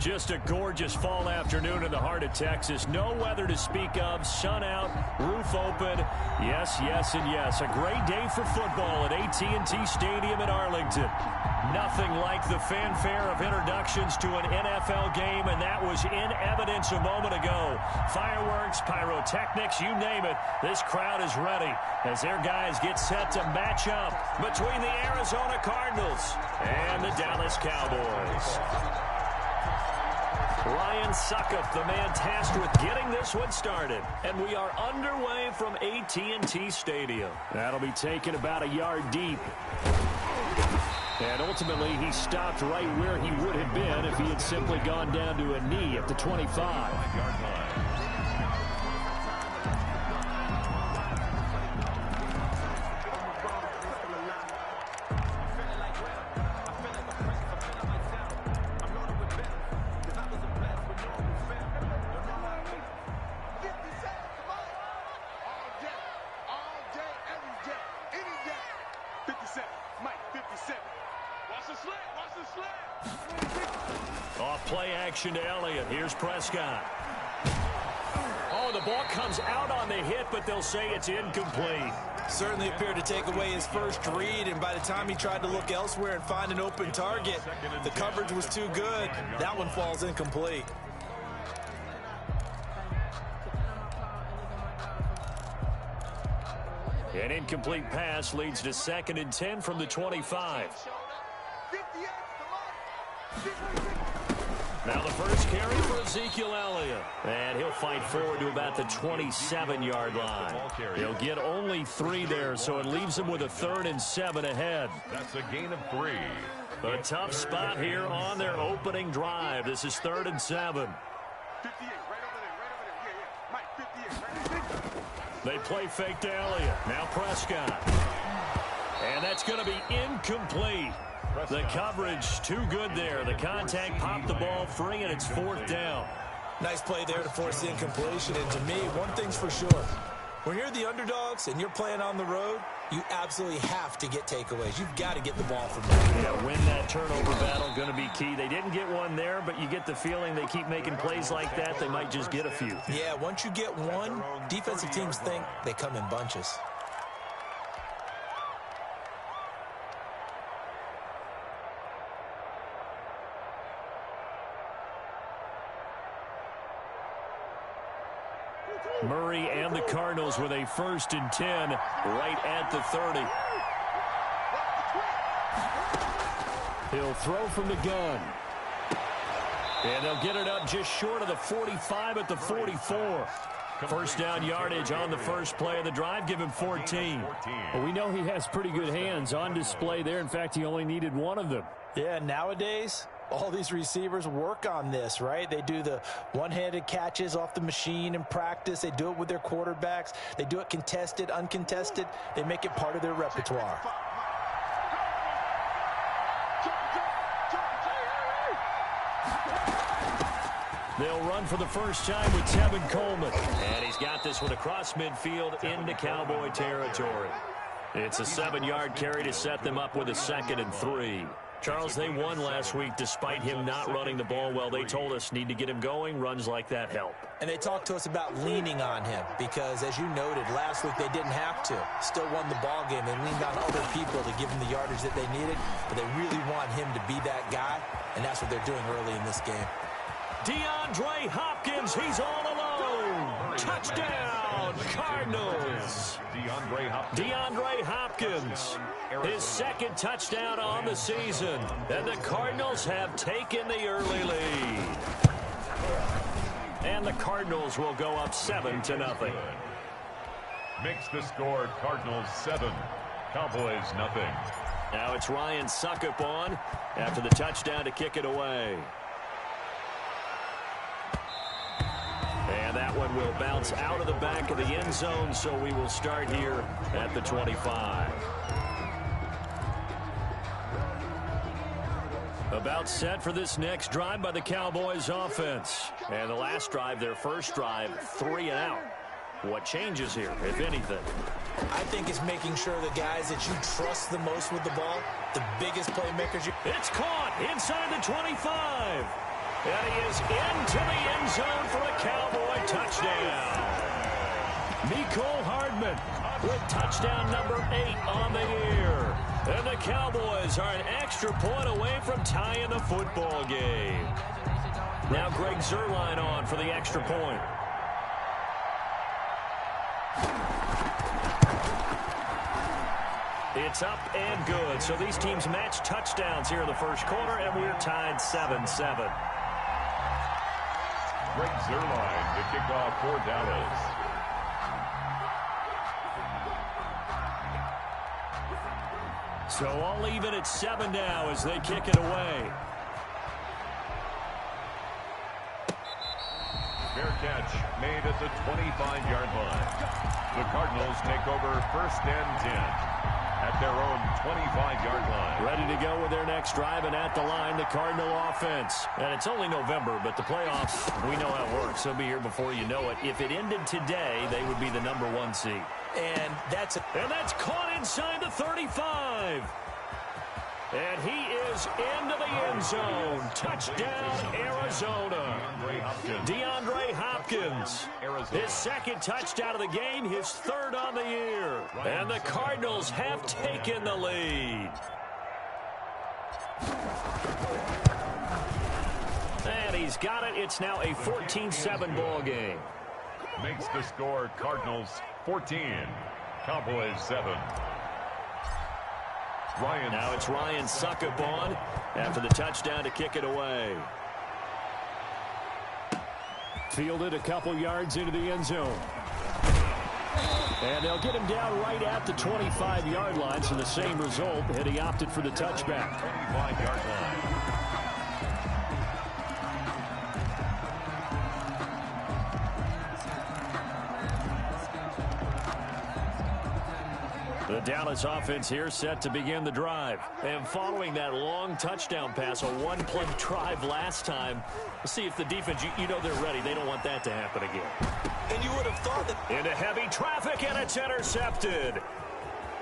Just a gorgeous fall afternoon in the heart of Texas. No weather to speak of. Sun out, roof open. Yes, yes, and yes. A great day for football at AT&T Stadium in Arlington. Nothing like the fanfare of introductions to an NFL game, and that was in evidence a moment ago. Fireworks, pyrotechnics, you name it. This crowd is ready as their guys get set to match up between the Arizona Cardinals and the Dallas Cowboys. Ryan Succop, the man tasked with getting this one started. And we are underway from AT&T Stadium. That'll be taken about a yard deep. And ultimately, he stopped right where he would have been if he had simply gone down to a knee at the 25-yard line. Off play action to Elliott. Here's Prescott. Oh, the ball comes out on the hit, but they'll say it's incomplete. Certainly appeared to take away his first read, and by the time he tried to look elsewhere and find an open target, the coverage was too good. That one falls incomplete. An incomplete pass leads to 2nd and 10 from the 25. Now the first carry for Ezekiel Elliott. And he'll fight forward to about the 27-yard line. He'll get only 3 there, so it leaves him with a 3rd and 7 ahead. That's a gain of 3. A tough spot here on their opening drive. This is 3rd and 7. They play fake to Elliott. Now Prescott. And that's going to be incomplete. The coverage too good there. The contact popped the ball free, and it's 4th down. Nice play there to force the incompletion. And to me, one thing's for sure. When you're the underdogs and you're playing on the road, you absolutely have to get takeaways. You've got to get the ball from them. Yeah, win that turnover battle, going to be key. They didn't get one there, but you get the feeling they keep making plays like that, they might just get a few. Yeah, once you get one, defensive teams think they come in bunches. Murray and the Cardinals with a 1st and 10 right at the 30. He'll throw from the gun. And they'll get it up just short of the 45 at the 44. First down yardage on the first play of the drive. Give him 14. Well, we know he has pretty good hands on display there. In fact, he only needed one of them. Yeah, nowadays, all these receivers work on this, right? They do the one-handed catches off the machine in practice. They do it with their quarterbacks. They do it contested, uncontested. They make it part of their repertoire. They'll run for the first time with Tevin Coleman. And he's got this one across midfield into Cowboy territory. It's a 7-yard carry to set them up with a 2nd and 3. Charles, they won last week despite him not running the ball well. They told us need to get him going. Runs like that help. And they talked to us about leaning on him because, as you noted, last week they didn't have to. Still won the ball game. They leaned on other people to give him the yardage that they needed, but they really want him to be that guy, and that's what they're doing early in this game. DeAndre Hopkins, he's all alone. Touchdown, Cardinals. DeAndre Hopkins, his 2nd touchdown on the season. And the Cardinals have taken the early lead. And the Cardinals will go up 7-0. Makes the score Cardinals 7, Cowboys nothing. Now it's Ryan Succop on after the touchdown to kick it away. And that one will bounce out of the back of the end zone, so we will start here at the 25. About set for this next drive by the Cowboys offense. And the last drive, their first drive, 3 and out. What changes here, if anything? I think it's making sure the guys that you trust the most with the ball, the biggest playmakers. It's caught inside the 25. And he is into the end zone for a Cowboy touchdown. Mecole Hardman with touchdown number 8 on the year. And the Cowboys are an extra point away from tying the football game. Now Greg Zuerlein on for the extra point. It's up and good. So these teams match touchdowns here in the first quarter, and we're tied 7-7. Greg Zuerlein to kick off for Dallas. So all even at 7 now as they kick it away. Fair catch made at the 25-yard line. The Cardinals take over 1st and 10 at their own 25-yard line. Ready to go with their next drive, and at the line, the Cardinal offense. And it's only November, but the playoffs, we know how it works. They'll be here before you know it. If it ended today, they would be the number 1 seed. And that's caught inside the 35. And he is into the end zone. Touchdown, Arizona. DeAndre Hopkins. His second touchdown of the game, his 3rd on the year. And the Cardinals have taken the lead. And he's got it. It's now a 14-7 ball game. Makes the score Cardinals 14, Cowboys 7. Now it's Ryan Succop on after the touchdown to kick it away. Fielded a couple yards into the end zone. And they'll get him down right at the 25-yard line, so the same result, and he opted for the touchback. 25-yard line. The Dallas offense here set to begin the drive. And following that long touchdown pass, a one-play drive last time, we'll see if the defense, you know they're ready. They don't want that to happen again. And you would have thought that. Into heavy traffic, and it's intercepted.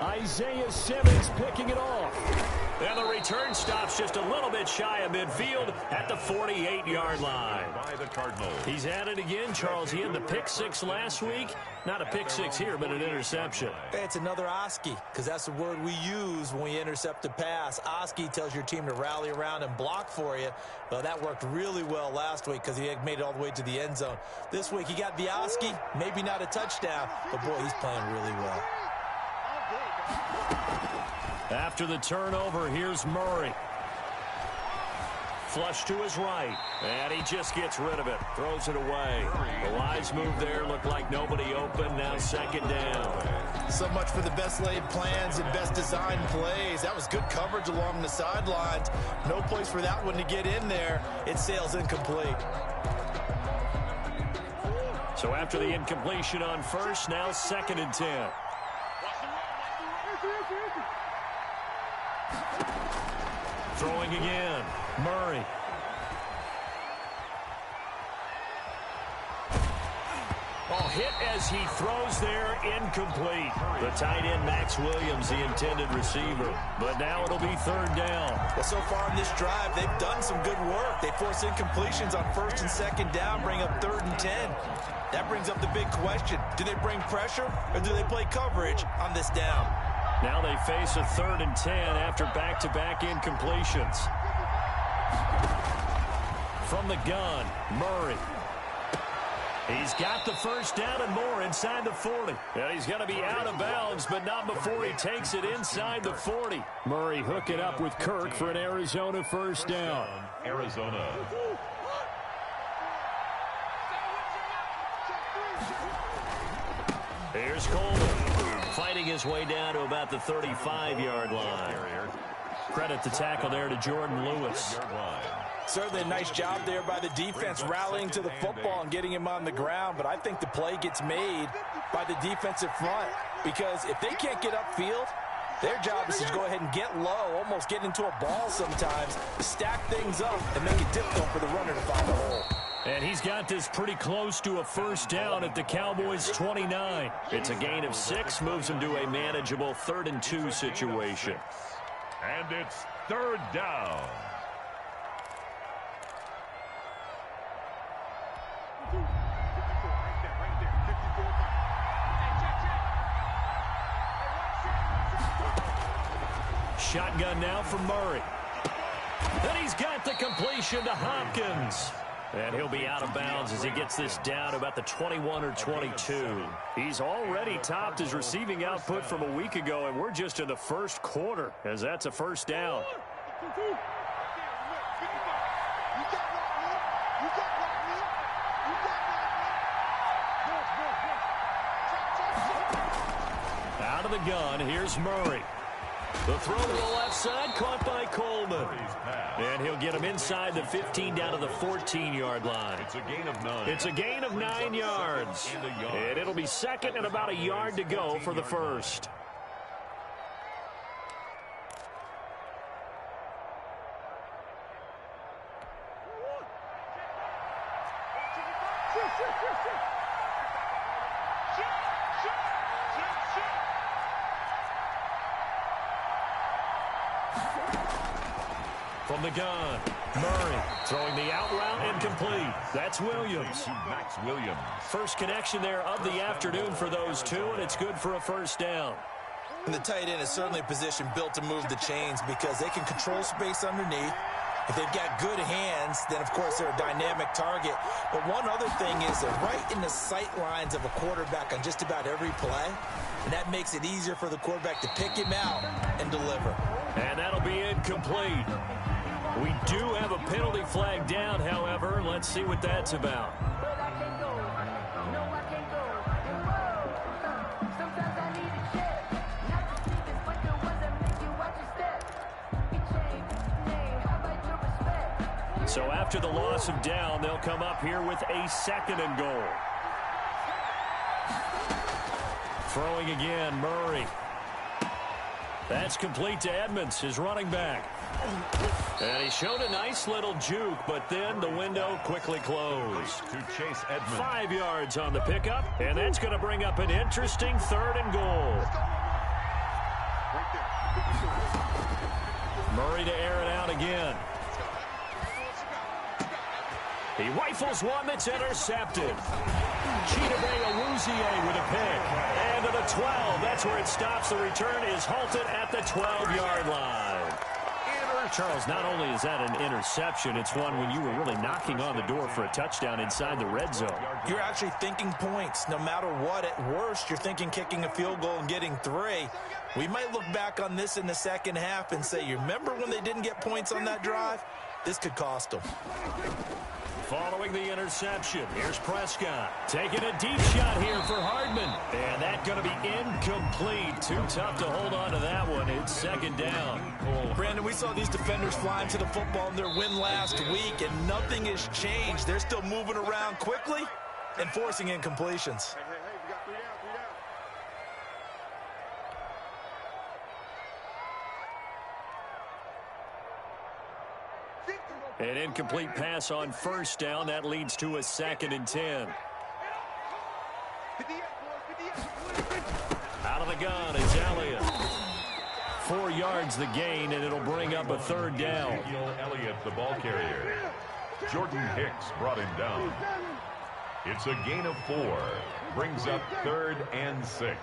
Isaiah Simmons picking it off. And the return stops just a little bit shy of midfield at the 48-yard line. By the Cardinals. He's at it again, Charles. He had the pick 6 last week. Not a pick 6 here, but an interception. It's another Oski, because that's the word we use when we intercept a pass. Oski tells your team to rally around and block for you. Well, that worked really well last week because he had made it all the way to the end zone. This week he got the Oski, maybe not a touchdown, but boy, he's playing really well. After the turnover, here's Murray. Flush to his right, and he just gets rid of it. Throws it away. The wise move there. Looked like nobody open. Now 2nd down. So much for the best laid plans and best designed plays. That was good coverage along the sidelines. No place for that one to get in there. It sails incomplete. So after the incompletion on first, now 2nd and 10. Throwing again. Murray. Oh, hit as he throws there, incomplete. The tight end, Max Williams, the intended receiver. But now it'll be 3rd down. Well, so far in this drive, they've done some good work. They force incompletions on 1st and 2nd down, bring up 3rd and 10. That brings up the big question. Do they bring pressure or do they play coverage on this down? Now they face a 3rd and 10 after back-to-back incompletions. From the gun, Murray. He's got the 1st down and more inside the 40. And he's going to be out of bounds, but not before he takes it inside the 40. Murray hooking up with Kirk for an Arizona 1st down. Arizona. Here's Coleman, fighting his way down to about the 35-yard line. Credit the tackle there to Jordan Lewis. Certainly a nice job there by the defense rallying to the football and getting him on the ground, but I think the play gets made by the defensive front because if they can't get upfield, their job is to go ahead and get low, almost get into a ball sometimes, stack things up, and make it difficult for the runner to find a hole. And he's got this pretty close to a 1st down at the Cowboys' 29. It's a gain of 6, moves him to a manageable 3rd and 2 situation. And it's 3rd down. shotgun now from Murray. And he's got the completion to Hopkins. And he'll be out of bounds as he gets this down to about the 21 or 22. He's already topped his receiving output from a week ago, and we're just in the first quarter as that's a first down. Out of the gun, here's Murray. The throw to the left side, caught by Coleman. And he'll get him inside the 15 down to the 14-yard line. It's a gain of 9. It's a gain of 9 yards. And it'll be second and about a yard to go for the first. From the gun, Murray throwing the out route and complete. That's Williams. Max Williams. First connection there of the afternoon for those two, and it's good for a first down. And the tight end is certainly a position built to move the chains because they can control space underneath. If they've got good hands, then, of course, they're a dynamic target. But one other thing is they're right in the sight lines of a quarterback on just about every play, and that makes it easier for the quarterback to pick him out and deliver. And that'll be incomplete. We do have a penalty flag down, however. Let's see what that's about. So after the loss of down, they'll come up here with a 2nd and goal. Throwing again, Murray. That's complete to Edmonds, his running back. And he showed a nice little juke, but then the window quickly closed. To Chase Edmonds. 5 yards on the pickup, and that's going to bring up an interesting 3rd and goal. Murray to air it out again. He rifles one that's intercepted. Chidobe with a pick. And to the 12. That's where it stops. The return is halted at the 12-yard line. Charles, not only is that an interception, it's one when you were really knocking on the door for a touchdown inside the red zone. You're actually thinking points. No matter what, at worst, you're thinking kicking a field goal and getting 3. We might look back on this in the second half and say, you remember when they didn't get points on that drive? This could cost them. Following the interception, here's Prescott. Taking a deep shot here for Hardman. And that's going to be incomplete. Too tough to hold on to that one. It's 2nd down. Brandon, we saw these defenders flying to the football in their win last week, and nothing has changed. They're still moving around quickly and forcing incompletions. An incomplete pass on 1st down. That leads to a 2nd and 10. Out of the gun is Elliott. 4 yards the gain, and it'll bring up a 3rd down. Elliott, the ball carrier. Jordan Hicks brought him down. It's a gain of 4. Brings up 3rd and 6.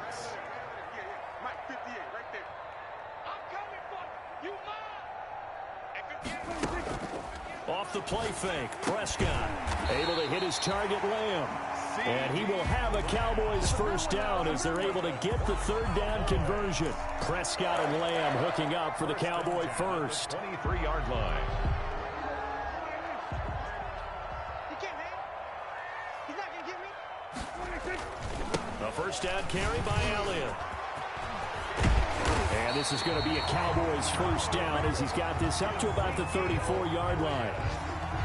Off the play fake, Prescott able to hit his target, Lamb. And he will have a Cowboys 1st down as they're able to get the 3rd down conversion. Prescott and Lamb hooking up for the Cowboy 1st. 23-yard line. A 1st down carry by Elliott. And this is going to be a Cowboys 1st down as he's got this up to about the 34-yard line.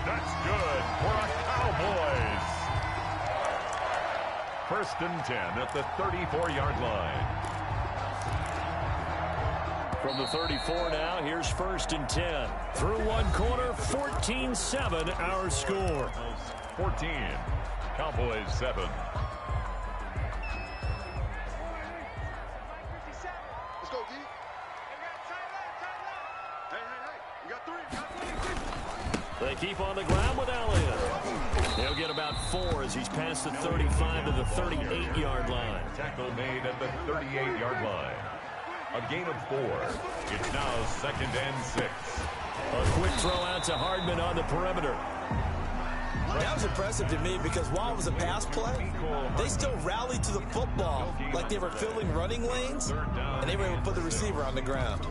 That's good for a Cowboys. 1st and 10 at the 34-yard line. From the 34 now, here's 1st and 10. Through one quarter, 14-7 our score. 14, Cowboys 7. They keep on the ground with Elliott. They'll get about 4 as he's past the 35 to the 38-yard line. Tackle made at the 38-yard line. A gain of 4. It's now 2nd and 6. A quick throw out to Hardman on the perimeter. That was impressive to me because while it was a pass play, they still rallied to the football like they were filling running lanes, and they were able to put the receiver on the ground.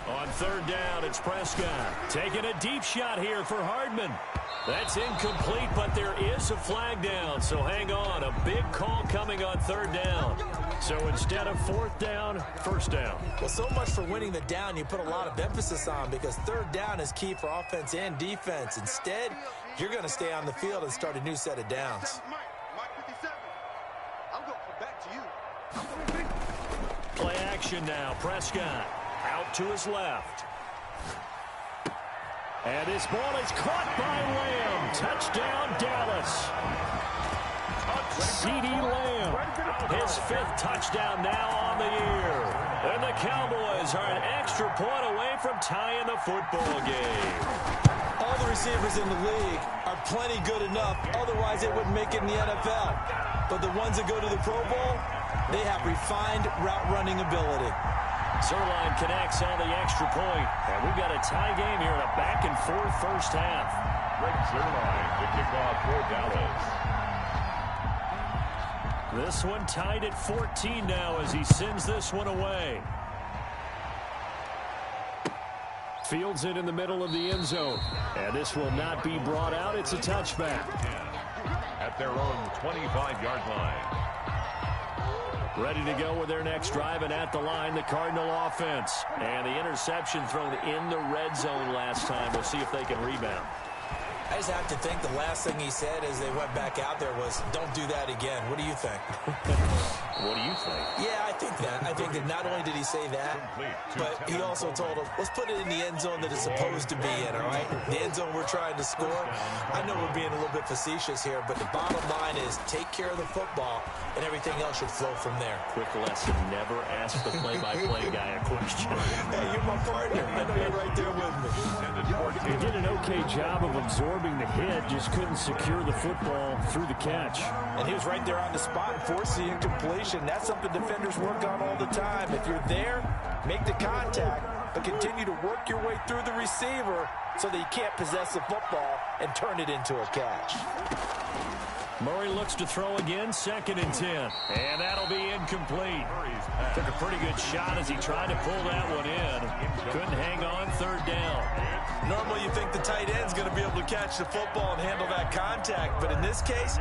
On 3rd down, it's Prescott. Taking a deep shot here for Hardman. That's incomplete, but there is a flag down, so hang on. A big call coming on 3rd down. So instead of 4th down, 1st down. Well, so much for winning the down you put a lot of emphasis on because 3rd down is key for offense and defense. Instead, you're going to stay on the field and start a new set of downs. Play action now. Prescott out to his left. And his ball is caught by Lamb. Touchdown, Dallas. C.D. Lamb, his 5th touchdown now on the year. And the Cowboys are an extra point away from tying the football game. All the receivers in the league are plenty good enough. Otherwise, they wouldn't make it in the NFL. But the ones that go to the Pro Bowl, they have refined route running ability. Zerline connects on the extra point. And we've got a tie game here in a back-and-forth first half. Greg Zerline to kick off for Dallas. This one tied at 14 now as he sends this one away. Fields it in the middle of the end zone. And this will not be brought out. It's a touchback. At their own 25-yard line. Ready to go with their next drive, and at the line, the Cardinal offense. And the interception thrown in the red zone last time. We'll see if they can rebound. I just have to think the last thing he said as they went back out there was, don't do that again. What do you think? What do you think? Yeah, I think that. I think that not only did he say that, but he also told them, let's put it in the end zone that it's supposed to be in, all right? The end zone we're trying to score. I know we're being a little bit facetious here, but the bottom line is take care of the football, and everything else should flow from there. Quick lesson, never ask the play-by-play guy a question. Hey, you're my partner. I know you're right there with me. He did an okay job of absorbing the hit, just couldn't secure the football through the catch. And he was right there on the spot and forced the incompletion. That's something defenders work on all the time. If you're there, make the contact, but continue to work your way through the receiver so that you can't possess the football and turn it into a catch. Murray looks to throw again, 2nd and 10. And that'll be incomplete. Took a pretty good shot as he tried to pull that one in. Couldn't hang on, 3rd down. Normally you think the tight end's going to be able to catch the football and handle that contact, but in this case,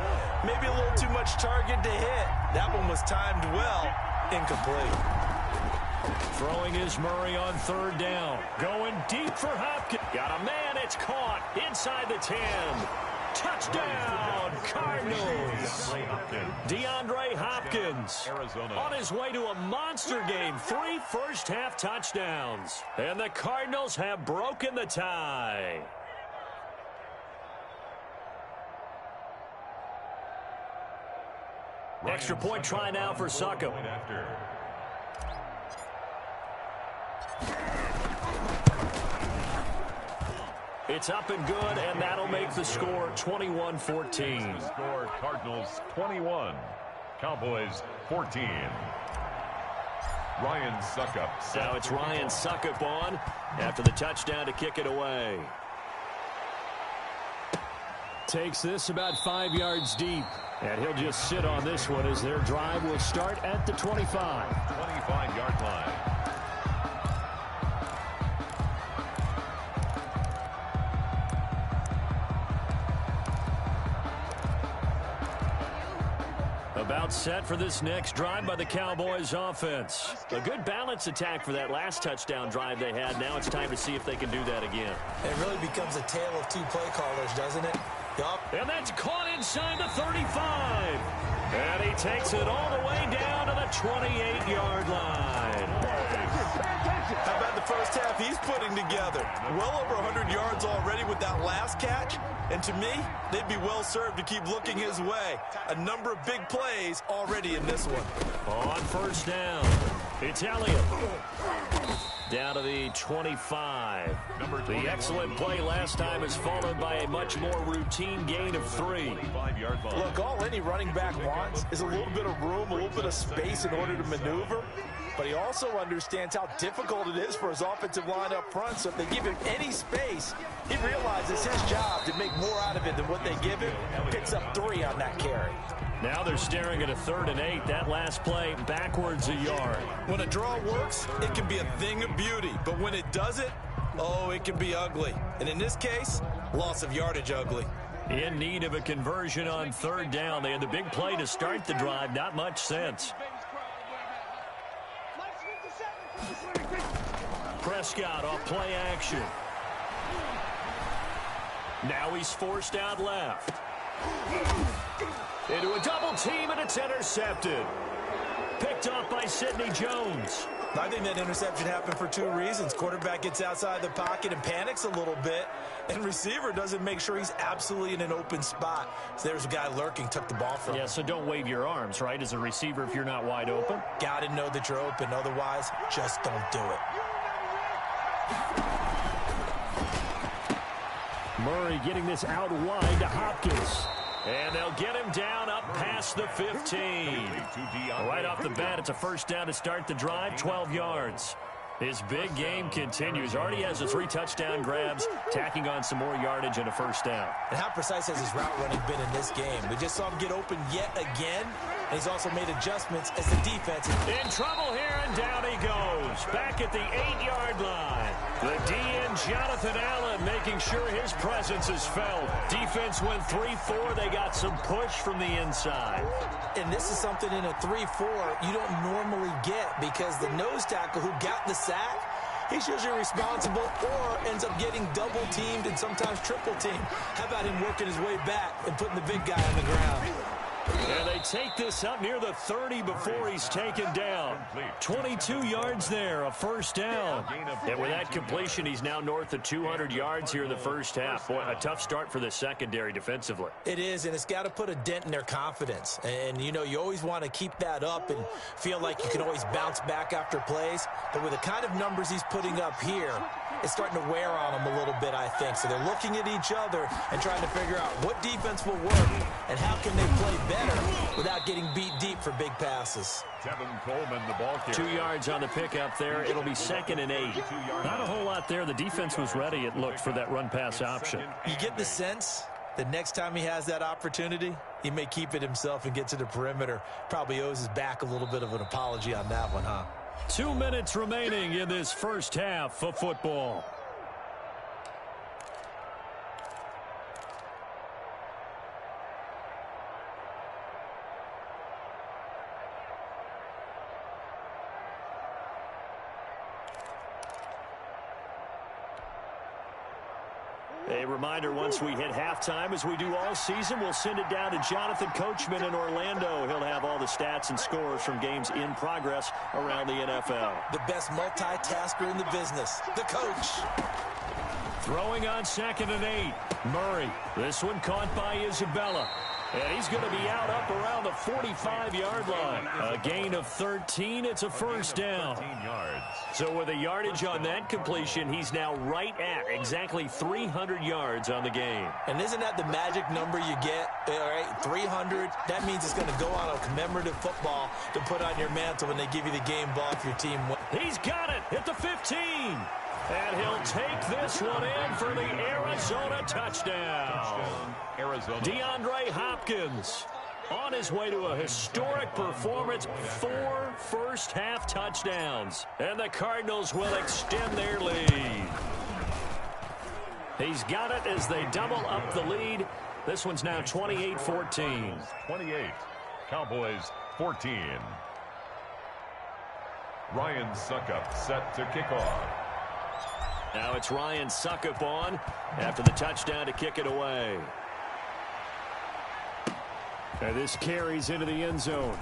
maybe a little too much target to hit. That one was timed well, incomplete. Throwing is Murray on 3rd down. Going deep for Hopkins. Got a man, it's caught inside the 10. Touchdown, Cardinals. DeAndre Hopkins on his way to a monster game. 3 first-half touchdowns. And the Cardinals have broken the tie. Extra point try now for Succop. It's up and good, and that'll make the score 21-14. Score Cardinals 21, Cowboys 14. Ryan Succop. Now it's Ryan Succop on after the touchdown to kick it away. Takes this about 5 yards deep, and he'll just sit on this one as their drive will start at the 25. 25-yard line. About set for this next drive by the Cowboys offense. A good balance attack for that last touchdown drive they had. Now it's time to see if they can do that again. It really becomes a tale of 2 play callers, doesn't it? Yup. And that's caught inside the 35. And he takes it all the way down to the 28-yard line. How about the first half he's putting together? Well over 100 yards already with that last catch. And to me, they'd be well served to keep looking his way. A number of big plays already in this one. On 1st down. It's Elliott. Down to the 25. The excellent play last time is followed by a much more routine gain of 3. Look, all any running back wants is a little bit of room, a little bit of space in order to maneuver. But he also understands how difficult it is for his offensive line up front. So if they give him any space, he realizes his job to make more out of it than what they give him. Picks up 3 on that carry. Now they're staring at a 3rd and 8. That last play backwards a yard. When a draw works, it can be a thing of beauty. But when it doesn't, oh, it can be ugly. And in this case, loss of yardage ugly. In need of a conversion on 3rd down. They had the big play to start the drive. Not much sense. Prescott off play action. Now he's forced out left. Into a double team, and it's intercepted. Picked off by Sidney Jones. I think that interception happened for 2 reasons. Quarterback gets outside the pocket and panics a little bit, and receiver doesn't make sure he's absolutely in an open spot. So there's a guy lurking, took the ball from him. Yeah, so don't wave your arms, right, as a receiver if you're not wide open. Got to know that you're open. Otherwise, just don't do it. Murray getting this out wide to Hopkins. And they'll get him down up past the 15. Right off the bat, it's a first down to start the drive, 12 yards. His big game continues. Already has the 3 touchdown grabs, tacking on some more yardage and a first down. And how precise has his route running been in this game? We just saw him get open yet again, and he's also made adjustments as the defense is in trouble here, and down he goes. Back at the 8-yard line. The DN, Jonathan Allen, making sure his presence is felt. Defense went 3-4. They got some push from the inside. And this is something in a 3-4 you don't normally get, because the nose tackle who got the sack, he's usually responsible or ends up getting double teamed and sometimes triple teamed. How about him working his way back and putting the big guy on the ground? And they take this up near the 30 before he's taken down. 22 yards there, a first down. And with that completion, he's now north of 200 yards here in the first half. Boy, a tough start for the secondary defensively. It is, and it's got to put a dent in their confidence. And, you know, you always want to keep that up and feel like you can always bounce back after plays. But with the kind of numbers he's putting up here, it's starting to wear on them a little bit, I think. So they're looking at each other and trying to figure out what defense will work and how can they play better without getting beat deep for big passes. Tevin Coleman, the ball carrier. 2 yards on the pickup there. It'll be 2nd and 8. Not a whole lot there. The defense was ready, it looked, for that run-pass option. You get the sense that next time he has that opportunity, he may keep it himself and get to the perimeter. Probably owes his back a little bit of an apology on that one, huh? 2 minutes remaining in this first half of football. A reminder, once we hit halftime, as we do all season, we'll send it down to Jonathan Coachman in Orlando. He'll have all the stats and scores from games in progress around the NFL. The best multitasker in the business, the coach. Throwing on 2nd and 8. Murray. This one caught by Isabella. And he's going to be out up around the 45-yard line. A gain of 13. It's a first down. 13 yards. So with a yardage on that completion, he's now right at exactly 300 yards on the game. And isn't that the magic number you get? All right, 300. That means it's going to go on a commemorative football to put on your mantle when they give you the game ball if your team wins. He's got it at the 15. And he'll take this one in for the Arizona touchdown. Arizona. DeAndre Hopkins on his way to a historic performance, 4 first-half touchdowns. And the Cardinals will extend their lead. He's got it as they double up the lead. This one's now 28-14. 28. Cowboys 14. Ryan Suckup set to kick off. Now it's Ryan Suckup on after the touchdown to kick it away. And this carries into the end zone.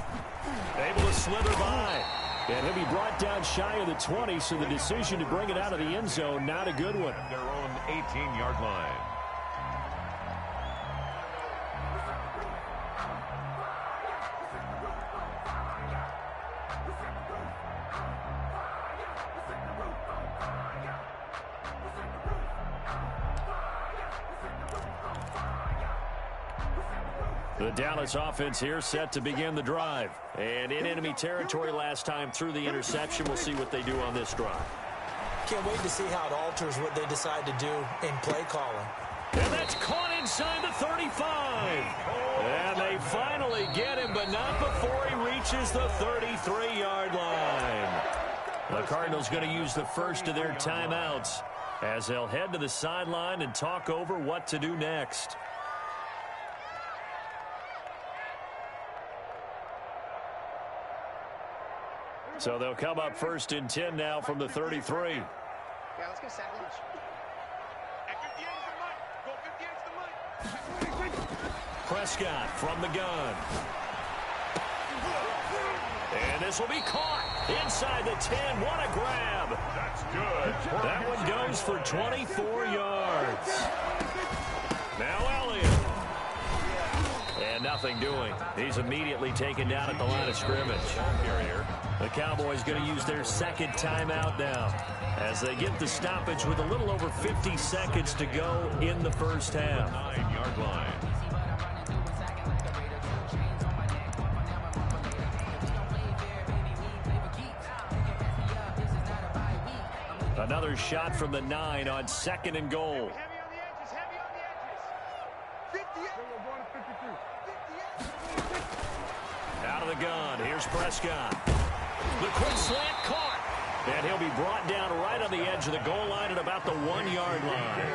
Able to slither by. And he'll be brought down shy of the 20, so the decision to bring it out of the end zone, not a good one. Their own 18-yard line. The Dallas offense here set to begin the drive. And in enemy territory last time through the interception. We'll see what they do on this drive. Can't wait to see how it alters what they decide to do in play calling. And that's caught inside the 35. And they finally get him, but not before he reaches the 33-yard line. The Cardinals going to use the first of their timeouts as they'll head to the sideline and talk over what to do next. So they'll come up first and 10 now from the 33. Yeah, let's go sack lunch. Prescott from the gun. And this will be caught inside the 10. What a grab. That's good. That one goes for 24 yards. Now Elliott. And nothing doing. He's immediately taken down at the line of scrimmage. The Cowboys going to use their second timeout now as they get the stoppage with a little over 50 seconds to go in the first half. 9-yard line. Another shot from the 9 on 2nd and goal. Out of the gun, here's Prescott. The quick slant caught. And he'll be brought down right on the edge of the goal line at about the 1-yard line.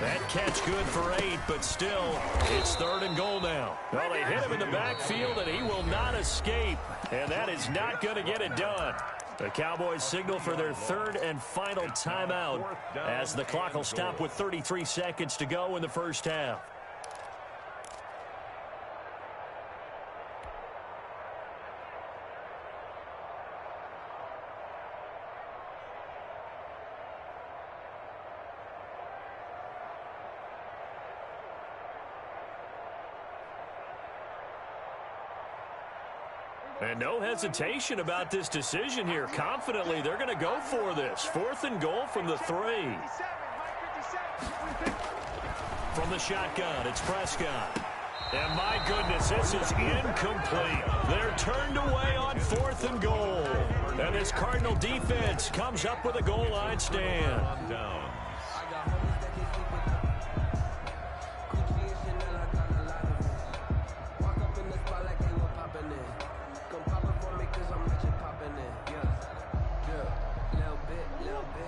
That catch good for 8, but still, it's 3rd and goal now. Well, they hit him in the backfield, and he will not escape. And that is not going to get it done. The Cowboys signal for their 3rd and final timeout as the clock will stop with 33 seconds to go in the first half. And no hesitation about this decision here. Confidently, they're going to go for this. 4th and goal from the 3. From the shotgun, it's Prescott. And my goodness, this is incomplete. They're turned away on 4th and goal. And this Cardinal defense comes up with a goal line stand. Down.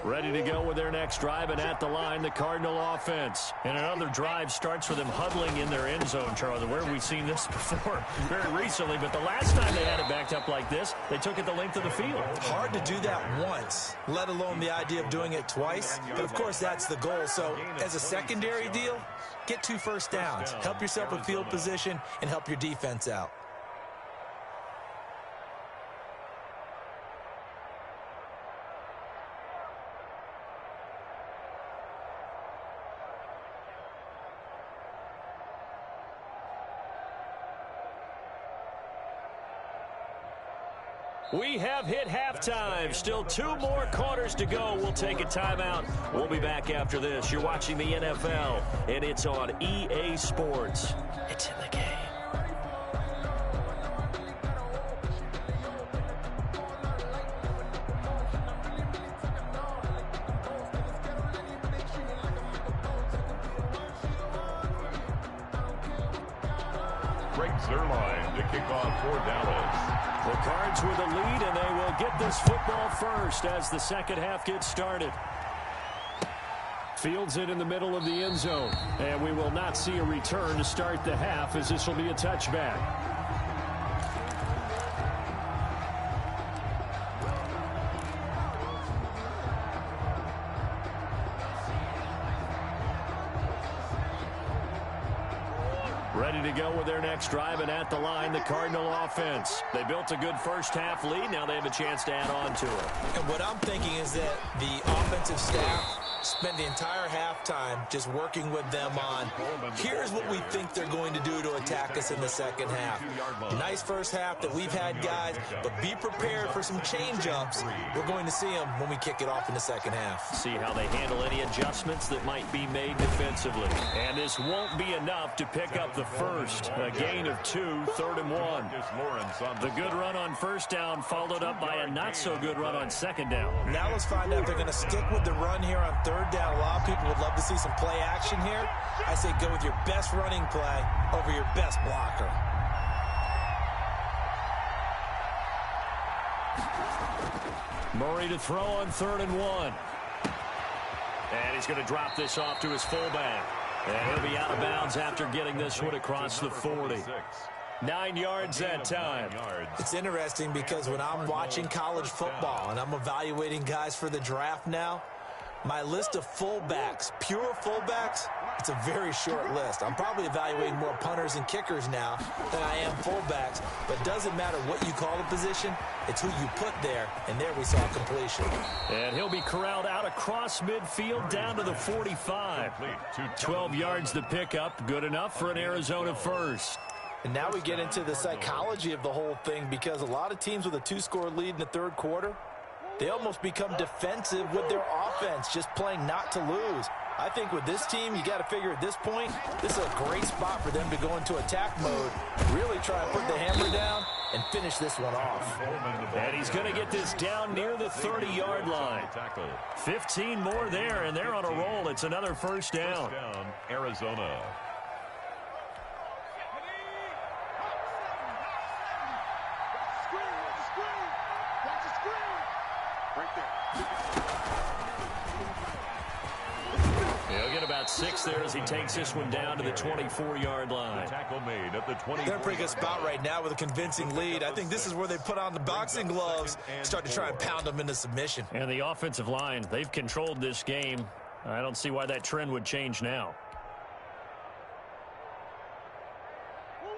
Ready to go with their next drive, and at the line, the Cardinal offense. And another drive starts with them huddling in their end zone, Charlie. Where have we seen this before? Very recently, but the last time they had it backed up like this, they took it the length of the field. Hard to do that once, let alone the idea of doing it twice. But, of course, that's the goal. So, as a secondary deal, get 2 first downs. Help yourself with field position and help your defense out. We have hit halftime. Still 2 more quarters to go. We'll take a timeout. We'll be back after this. You're watching the NFL, and it's on EA Sports. It's in the game. Greg Zerline to kick off for Dallas. The Cards with a lead, and they will get this football first as the second half gets started. Fields it in the middle of the end zone. And we will not see a return to start the half, as this will be a touchback. Ready to go with their next drive, and at the line, the Cardinal offense. They built a good first half lead. Now they have a chance to add on to it. And what I'm thinking is that the offensive staff spent the entire halftime just working with them on, here's what we think they're going to do to attack us in the second half. Nice first half that we've had, guys, but be prepared for some change-ups. We're going to see them when we kick it off in the second half. See how they handle any adjustments that might be made defensively. And this won't be enough to pick up the first. A gain of 2, 3rd and 1. The good run on first down followed up by a not-so-good run on second down. Now let's find out if they're going to stick with the run here on third down. A lot of people would love to see some play action here. I say go with your best running play over your best blocker. Murray to throw on 3rd and 1. And he's going to drop this off to his fullback. And he'll be out of bounds after getting this one across the 40. 9 yards that time. It's interesting because when I'm watching college football and I'm evaluating guys for the draft now, my list of fullbacks, pure fullbacks, it's a very short list. I'm probably evaluating more punters and kickers now than I am fullbacks, but it doesn't matter what you call the position, it's who you put there, and there we saw completion. And he'll be corralled out across midfield down to the 45. 12 yards the pickup, good enough for an Arizona first. And now we get into the psychology of the whole thing, because a lot of teams with a 2-score lead in the third quarter, they almost become defensive with their offense, just playing not to lose. I think with this team, you got to figure at this point, this is a great spot for them to go into attack mode, really try and put the hammer down and finish this one off. And he's going to get this down near the 30-yard line. 15 more there, and they're on a roll. It's another first down. Arizona. He'll get about 6 there as he takes this one down to the 24-yard line. Tackle made at the 20. They're in a pretty good spot right now with a convincing lead. I think this is where they put on the boxing gloves, start to try and pound them into submission. And the offensive line, they've controlled this game. I don't see why that trend would change now.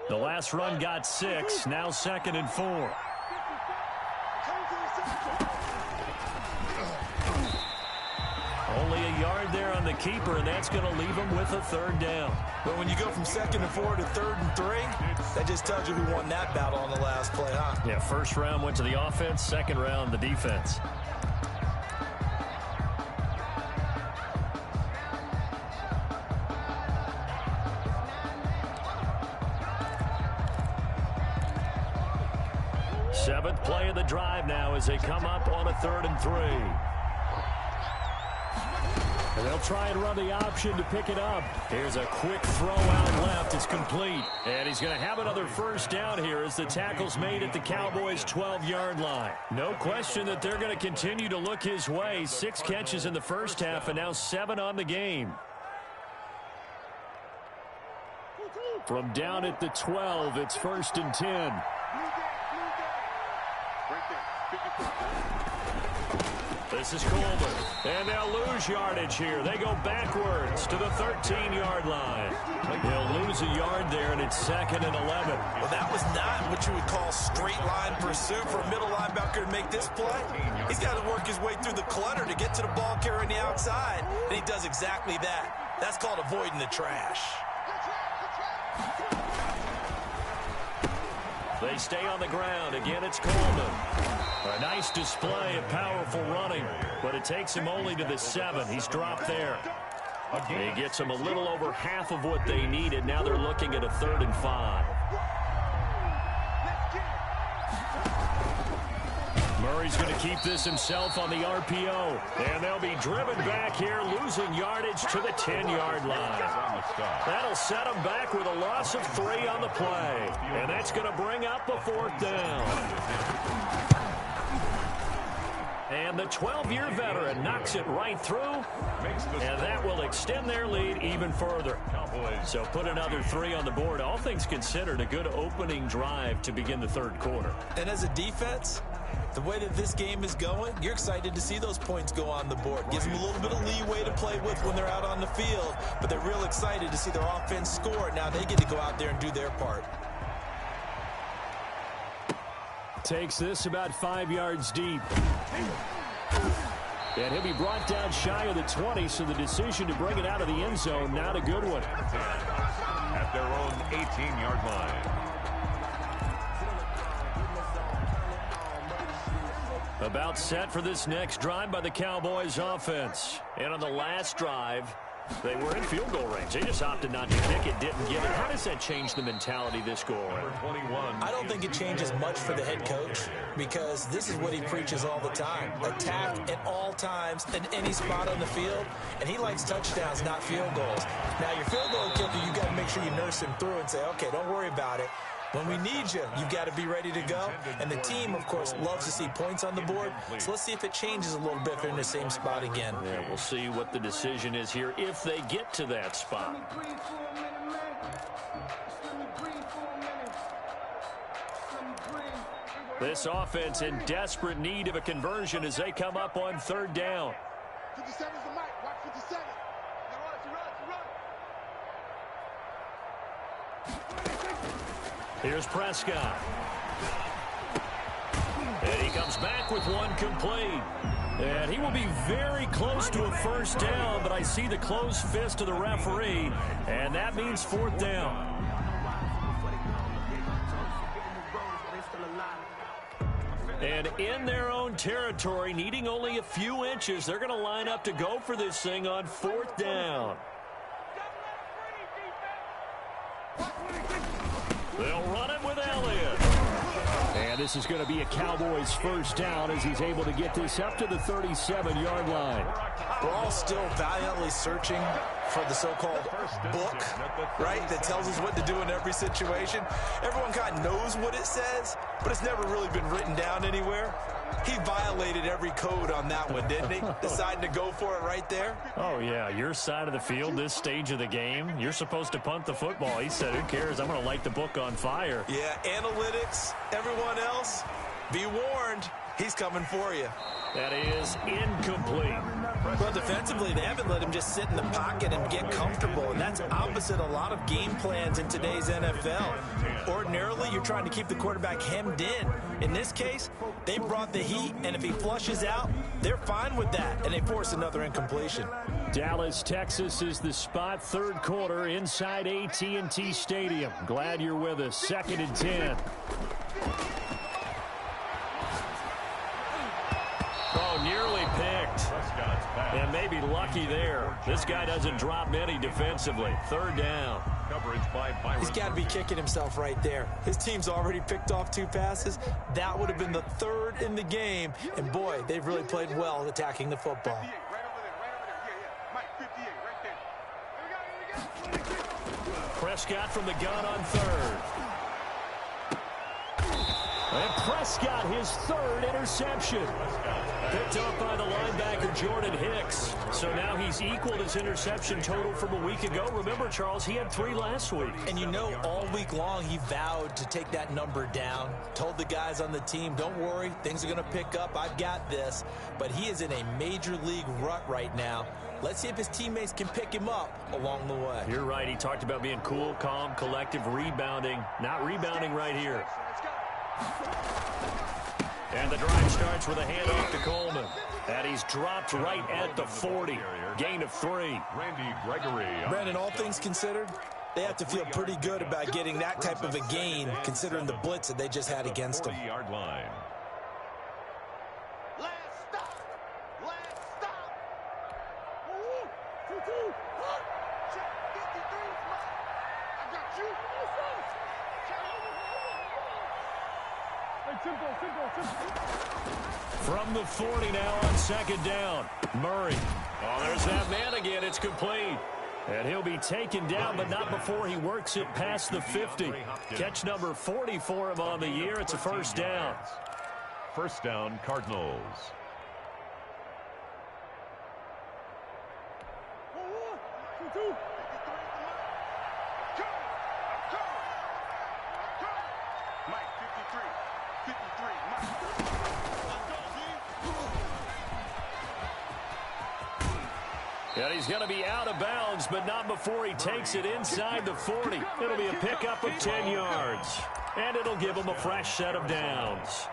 The last run got 6, now 2nd and 4. Only a yard there on the keeper, and that's going to leave him with a 3rd down. But when you go from 2nd and 4 to 3rd and 3, that just tells you who won that battle on the last play, huh? Yeah, first round went to the offense, second round the defense. Seventh play of the drive now as they come up on a 3rd and 3. And they'll try and run the option to pick it up. Here's a quick throw out left. It's complete. And he's going to have another first down here as the tackle's made at the Cowboys' 12-yard line. No question that they're going to continue to look his way. 6 catches in the first half and now 7 on the game. From down at the 12, it's 1st and 10. This is Coleman, and they'll lose yardage here. They go backwards to the 13-yard line. They'll lose a yard there, and it's 2nd and 11. Well, that was not what you would call straight line pursuit for a middle linebacker to make this play. He's got to work his way through the clutter to get to the ball carrier on the outside, and he does exactly that. That's called avoiding the trash. They stay on the ground. Again, it's Coleman. A nice display of powerful running, but it takes him only to the 7. He's dropped there. He gets them a little over half of what they needed. Now they're looking at a 3rd and 5. Murray's going to keep this himself on the RPO. And they'll be driven back here, losing yardage to the 10-yard line. That'll set them back with a loss of 3 on the play. And that's going to bring up a 4th down. And the 12-year veteran knocks it right through, and that will extend their lead even further. So put another 3 on the board. All things considered, a good opening drive to begin the third quarter. And as a defense, the way that this game is going, you're excited to see those points go on the board. Gives them a little bit of leeway to play with when they're out on the field, but they're real excited to see their offense score. Now they get to go out there and do their part. Takes this about 5 yards deep. And he'll be brought down shy of the 20, so the decision to bring it out of the end zone, not a good one. At their own 18-yard line. About set for this next drive by the Cowboys offense. And on the last drive, they were in field goal range. They just opted not to kick it, didn't get it. How does that change the mentality this go around? I don't think it changes much for the head coach because this is what he preaches all the time. Attack at all times in any spot on the field, and he likes touchdowns, not field goals. Now, your field goal kicker, you got to make sure you nurse him through and say, okay, don't worry about it. When we need you, you've got to be ready to go. And the team, of course, loves to see points on the board. So let's see if it changes a little bit if they're in the same spot again. Yeah, we'll see what the decision is here if they get to that spot. This offense in desperate need of a conversion as they come up on third down. 57's the mic. Watch 57. Here's Prescott. And he comes back with one complete. And he will be very close to a first down, but I see the closed fist of the referee, and that means fourth down. And in their own territory, needing only a few inches, they're going to line up to go for this thing on fourth down. They'll run it with Elliott. And this is going to be a Cowboys first down as he's able to get this up to the 37-yard line. We're all still valiantly searching for the so-called book, right, that tells us what to do in every situation. Everyone kind of knows what it says, but it's never really been written down anywhere. He violated every code on that one, didn't he? Deciding to go for it right there. Oh, yeah, your side of the field, this stage of the game, you're supposed to punt the football. He said, who cares? I'm going to light the book on fire. Yeah, analytics, everyone else, be warned, he's coming for you. That is incomplete. Well, defensively, they haven't let him just sit in the pocket and get comfortable, and that's opposite a lot of game plans in today's NFL. Ordinarily, you're trying to keep the quarterback hemmed in. In this case, they brought the heat, and if he flushes out, they're fine with that, and they force another incompletion. Dallas, Texas is the spot, third quarter inside AT&T Stadium. Glad you're with us. 2nd and 10. Oh, nearly picked. And maybe lucky there. This guy doesn't drop many defensively. Third down. He's got to be kicking himself right there. His team's already picked off 2 passes. That would have been the 3rd in the game. And, boy, they've really played well attacking the football. Prescott from the gun on 3rd. And Prescott, his 3rd interception. Picked up by the linebacker, Jordan Hicks. So now he's equaled his interception total from a week ago. Remember, Charles, he had 3 last week. And you know, all week long, he vowed to take that number down. Told the guys on the team, don't worry, things are going to pick up. I've got this. But he is in a major league rut right now. Let's see if his teammates can pick him up along the way. You're right. He talked about being cool, calm, collective, rebounding. Not rebounding right here. And the drive starts with a handoff to Coleman. And he's dropped right at the 40. Gain of 3. Randy Gregory. Brandon, all things considered, they have to feel pretty good about getting that type of a gain, considering the blitz that they just had against them. 40-yard line. Last stop. Last stop. 2-2. Check 53. I got you. From the 40 now on 2nd down. Murray. Oh, there's that man again. It's complete. And he'll be taken down, but not before he works it past the 50. Catch number 40 for him on the year. It's a first down. First down, Cardinals. And he's going to be out of bounds, but not before he takes it inside the 40. It'll be a pickup of 10 yards. And it'll give him a fresh set of downs.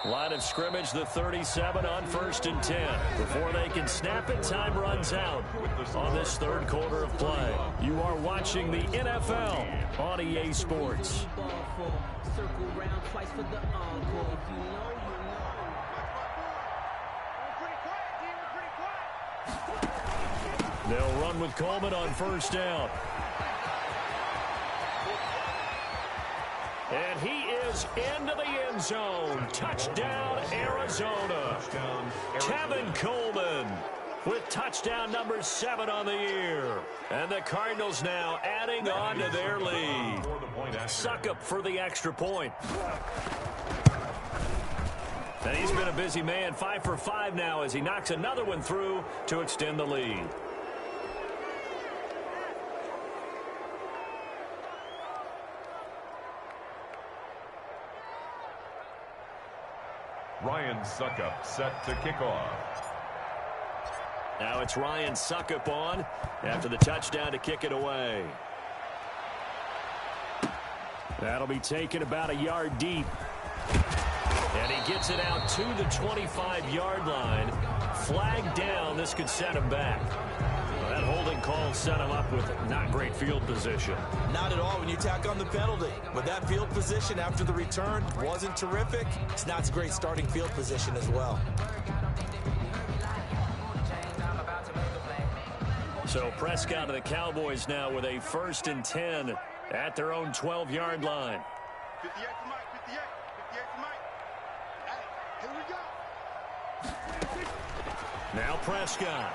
Line of scrimmage, the 37 on 1st and 10. Before they can snap it, time runs out on this third quarter of play. You are watching the NFL on EA Sports. They'll run with Coleman on 1st down. And he is into the end zone. Touchdown, Arizona. Tevin Coleman with touchdown number 7 on the year. And the Cardinals now adding on to their lead. Suckup for the extra point. And he's been a busy man, 5 for 5 now as he knocks another one through to extend the lead. Ryan Suckup set to kick off. Now it's Ryan Suckup on after the touchdown to kick it away. That'll be taken about a yard deep. And he gets it out to the 25-yard line. Flag down. This could set him back. That holding call set him up with not great field position. Not at all when you tack on the penalty. With that field position after the return wasn't terrific, it's not a great starting field position as well. So Prescott and the Cowboys now with a 1st and 10 at their own 12-yard line. 58 to Mike, 58 to Mike. Hey, here we go. Now Prescott.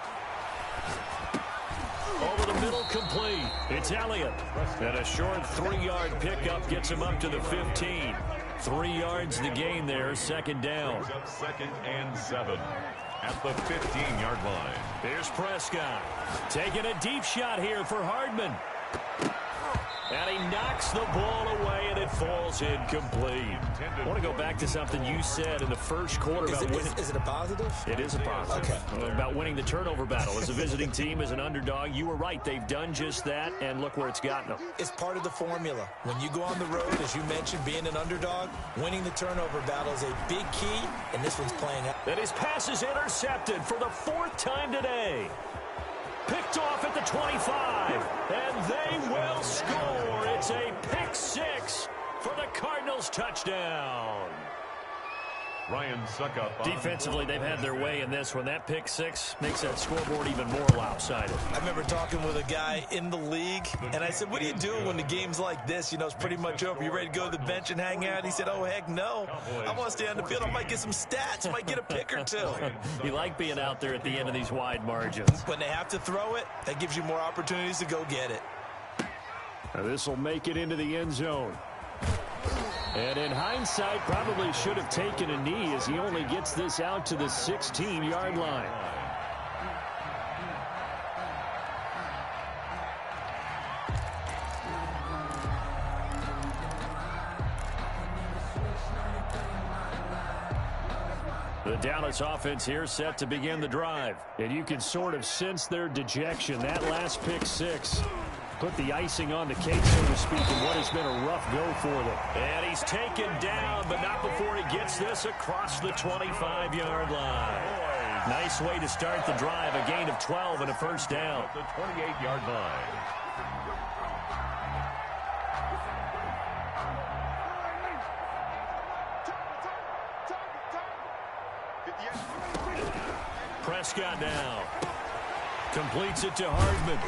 Over the middle, complete. It's Elliott. And a short 3-yard pickup gets him up to the 15. 3 yards the gain there, 2nd down. 2nd and 7 at the 15-yard line. Here's Prescott. Taking a deep shot here for Hardman. And he knocks the ball away, and it falls incomplete. I want to go back to something you said in the first quarter about winning. Is it a positive? It is a positive. Okay. About winning the turnover battle. As a visiting team, as an underdog, you were right. They've done just that, and look where it's gotten them. It's part of the formula. When you go on the road, as you mentioned, being an underdog, winning the turnover battle is a big key, and this one's playing out. And his pass is intercepted for the 4th time today. Picked off at the 25, and they will score. It's a pick 6 for the Cardinals touchdown. Ryan Suckup. Defensively, they've had their way in this one. That pick 6 makes that scoreboard even more lopsided. I remember talking with a guy in the league, and I said, what do you do when the game's like this? You know, it's pretty much over. You ready to go to the bench and hang out? He said, oh, heck no. I want to stay on the field. I might get some stats. I might get a pick or 2. You like being out there at the end of these wide margins. When they have to throw it, that gives you more opportunities to go get it. This will make it into the end zone. And in hindsight, probably should have taken a knee as he only gets this out to the 16-yard line. The Dallas offense here set to begin the drive. And you can sort of sense their dejection. That last pick 6 put the icing on the cake, so to speak, in what has been a rough go for them. And he's taken down, but not before he gets this across the 25-yard line. Nice way to start the drive, a gain of 12 and a 1st down. The 28-yard line. Prescott now. Completes it to Hardman.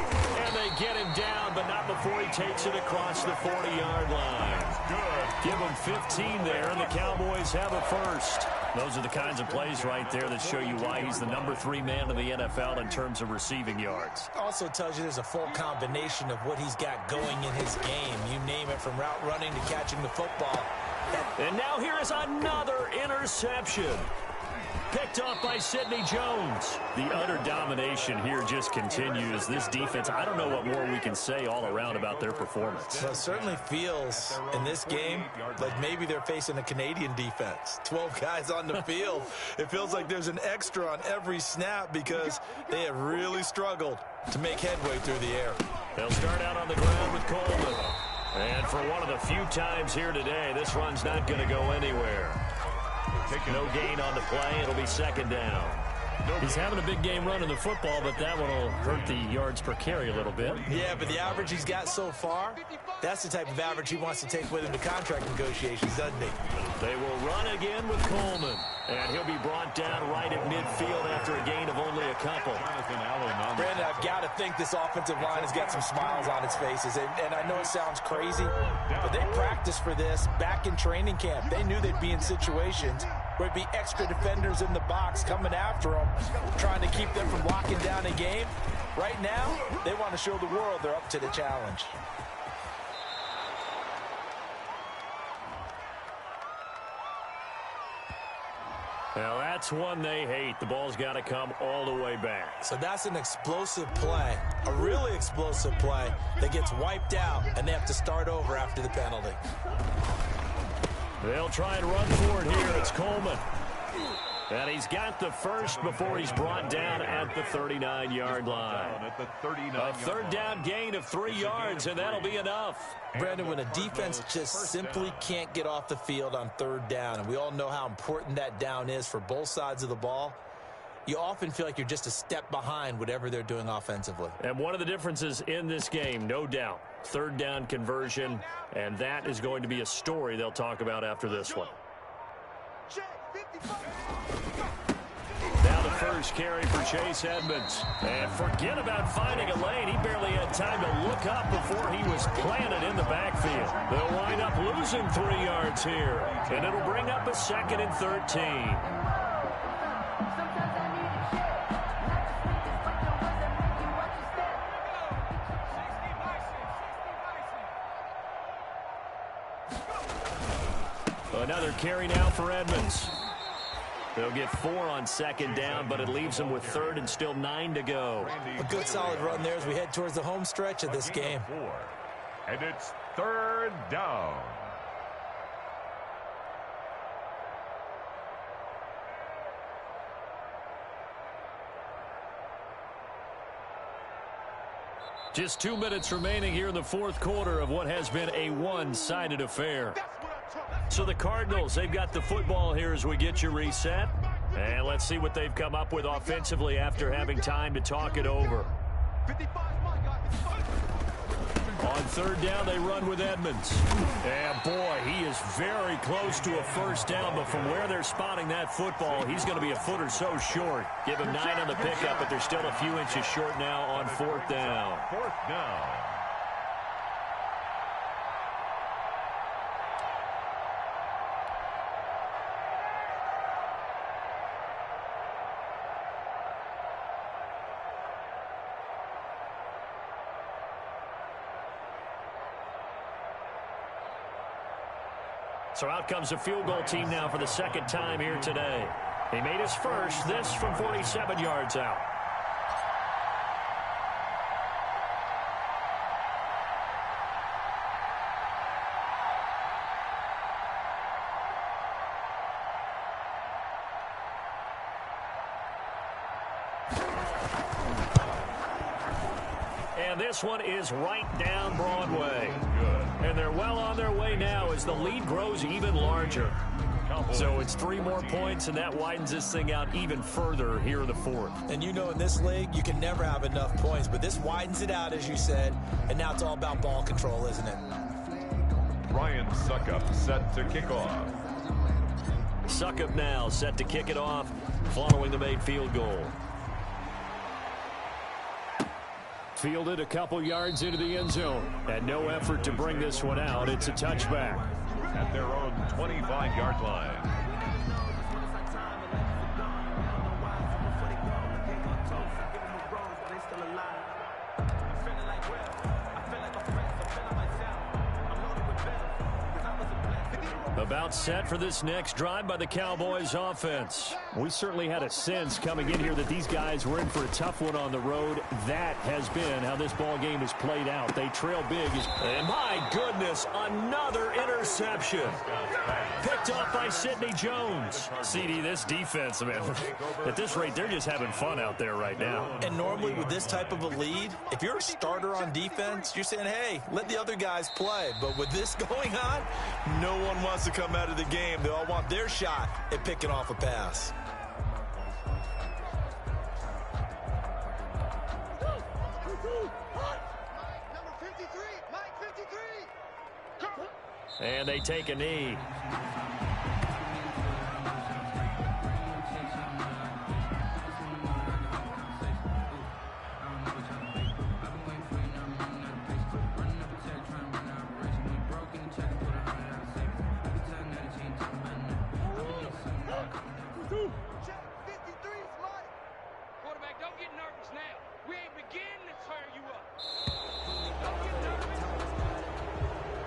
And they get him down, but not before he takes it across the 40-yard line. Good. Give him 15 there, and the Cowboys have a 1st. Those are the kinds of plays right there that show you why he's the number 3 man in the NFL in terms of receiving yards. Also tells you there's a full combination of what he's got going in his game. You name it, from route running to catching the football. And now here is another interception. Picked off by Sidney Jones. The utter domination here just continues. This defense, I don't know what more we can say all around about their performance. Well, it certainly feels in this game like maybe they're facing a Canadian defense. 12 guys on the field. It feels like there's an extra on every snap because they have really struggled to make headway through the air. They'll start out on the ground with Coleman. And for one of the few times here today, this run's not going to go anywhere. No gain on the play. It'll be second down. He's having a big game running the football, but that one will hurt the yards per carry a little bit. Yeah, but the average he's got so far, that's the type of average he wants to take with him to contract negotiations, doesn't he? They will run again with Coleman. And he'll be brought down right at midfield after a gain of only a couple. Brandon, I've got to think this offensive line has got some smiles on its faces. And I know it sounds crazy, but they practiced for this back in training camp. They knew they'd be in situations where it'd be extra defenders in the box coming after them, trying to keep them from locking down a game. Right now, they want to show the world they're up to the challenge. Now, that's one they hate. The ball's got to come all the way back. So that's an explosive play, a really explosive play that gets wiped out, and they have to start over after the penalty. They'll try and run for it here. It's Coleman. And he's got the first before he's brought down at the 39-yard line. A third down gain of 3 yards, and that'll be enough. Brandon, when a defense just simply can't get off the field on third down, and we all know how important that down is for both sides of the ball, you often feel like you're just a step behind whatever they're doing offensively. And one of the differences in this game, no doubt, third down conversion, and that is going to be a story they'll talk about after this one. Now the first carry for Chase Edmonds. And forget about finding a lane. He barely had time to look up before he was planted in the backfield. They'll wind up losing 3 yards here. And it'll bring up a 2nd and 13. Another carry now for Edmonds. They'll get 4 on 2nd down, but it leaves them with 3rd and still 9 to go. A good solid run there as we head towards the home stretch of this game. And it's 3rd down. Just 2 minutes remaining here in the 4th quarter of what has been a one-sided affair. So the Cardinals, they've got the football here as we get you reset. And let's see what they've come up with offensively after having time to talk it over. On 3rd down, they run with Edmonds. And boy, he is very close to a first down, but from where they're spotting that football, he's going to be a foot or so short. Give him 9 on the pickup, but they're still a few inches short now on 4th down. 4th down. So out comes the field goal team now for the 2nd time here today. He made his first, this from 47 yards out. And this one is right down Broadway. And they're well on their way now as the lead grows even larger. So it's 3 more points, and that widens this thing out even further here in the 4th. And you know in this league, you can never have enough points, but this widens it out, as you said, and now it's all about ball control, isn't it? Ryan Suckup set to kick off. Suckup now set to kick it off following the made field goal. Fielded a couple yards into the end zone, and no effort to bring this one out. It's a touchback. At their own 25-yard line. About set for this next drive by the Cowboys offense. We certainly had a sense coming in here that these guys were in for a tough one on the road. That has been how this ball game has played out. They trail big. And my goodness, another interception. Picked off by Sidney Jones. CD, this defense, man, at this rate, they're just having fun out there right now. And normally with this type of a lead, if you're a starter on defense, you're saying, hey, let the other guys play. But with this going on, no one wants to come out of the game, they all want their shot at picking off a pass. Number 53, Mike 53. And they take a knee. Check 53 is Mike. Quarterback, don't get nervous now. We ain't beginning to tear you up. Don't get nervous.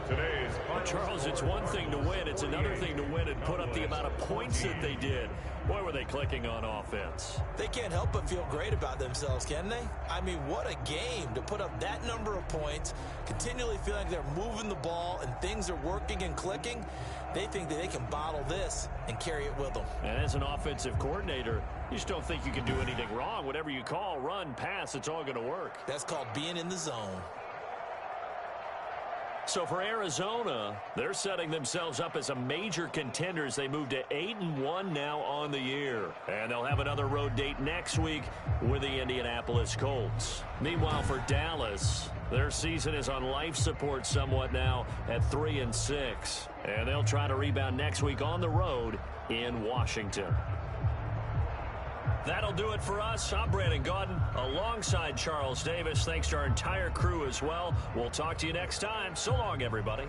Today's final Charles, it's score, one thing to win. It's another thing to win and put up the amount of points that they did. Boy, were they clicking on offense. They can't help but feel great about themselves, can they? I mean, what a game to put up that number of points, continually feeling like they're moving the ball and things are working and clicking. They think that they can bottle this and carry it with them. And as an offensive coordinator, you just don't think you can do anything wrong. Whatever you call, run, pass, it's all going to work. That's called being in the zone. So for Arizona, they're setting themselves up as a major contender as they move to 8-1 now on the year. And they'll have another road date next week with the Indianapolis Colts. Meanwhile, for Dallas, their season is on life support somewhat now at 3-6. And they'll try to rebound next week on the road in Washington. That'll do it for us. I'm Brandon Gaudin alongside Charles Davis. Thanks to our entire crew as well. We'll talk to you next time. So long, everybody.